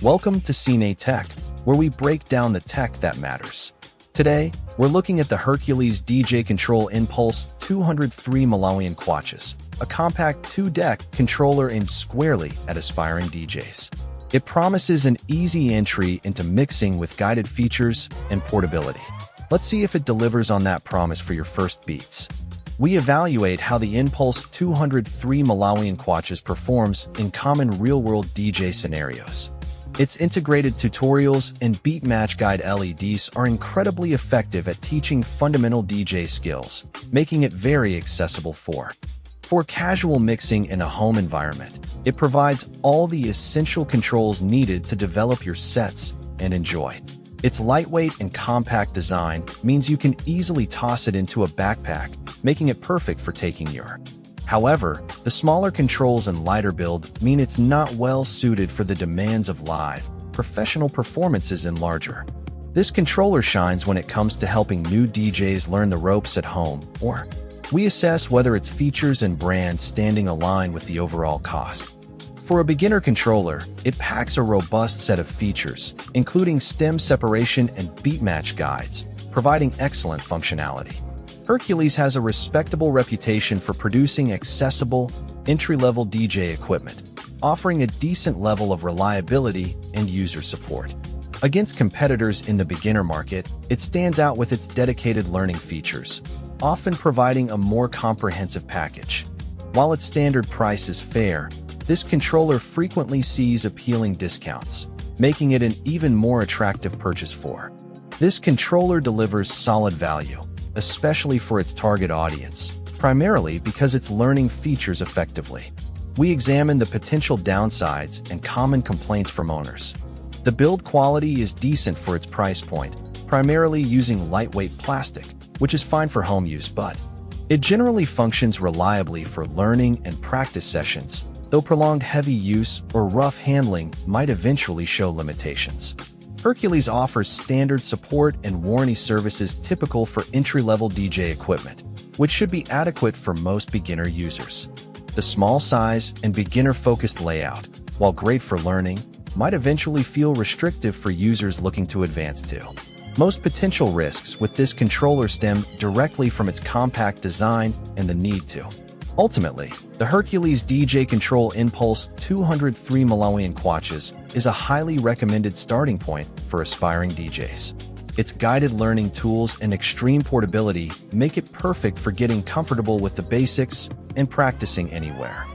Welcome to CineTech, where we break down the tech that matters. Today, we're looking at the Hercules DJControl Inpulse 203 Malawian Kwaches, a compact 2-deck controller aimed squarely at aspiring DJs. It promises an easy entry into mixing with guided features and portability. Let's see if it delivers on that promise for your first beats. We evaluate how the Inpulse 203 Malawian Kwaches performs in common real-world DJ scenarios. Its integrated tutorials and Beatmatch Guide LEDs are incredibly effective at teaching fundamental DJ skills, making it very accessible for casual mixing in a home environment. It provides all the essential controls needed to develop your sets and enjoy. Its lightweight and compact design means you can easily toss it into a backpack, making it perfect for taking your. However, the smaller controls and lighter build mean it's not well suited for the demands of live, professional performances in larger. This controller shines when it comes to helping new DJs learn the ropes at home, or we assess whether its features and brand standing align with the overall cost. For a beginner controller, it packs a robust set of features, including stem separation and beatmatch guides, providing excellent functionality. Hercules has a respectable reputation for producing accessible, entry-level DJ equipment, offering a decent level of reliability and user support. Against competitors in the beginner market, it stands out with its dedicated learning features, often providing a more comprehensive package. While its standard price is fair, this controller frequently sees appealing discounts, making it an even more attractive purchase for. This controller delivers solid value, especially for its target audience, primarily because it's learning features effectively. We examine the potential downsides and common complaints from owners. The build quality is decent for its price point, primarily using lightweight plastic, which is fine for home use, but it generally functions reliably for learning and practice sessions, though prolonged heavy use or rough handling might eventually show limitations. Hercules offers standard support and warranty services typical for entry-level DJ equipment, which should be adequate for most beginner users. The small size and beginner-focused layout, while great for learning, might eventually feel restrictive for users looking to advance too. Most potential risks with this controller stem directly from its compact design and the need to. Ultimately, the Hercules DJControl Inpulse 203 Malawian Kwaches is a highly recommended starting point for aspiring DJs. Its guided learning tools and extreme portability make it perfect for getting comfortable with the basics and practicing anywhere.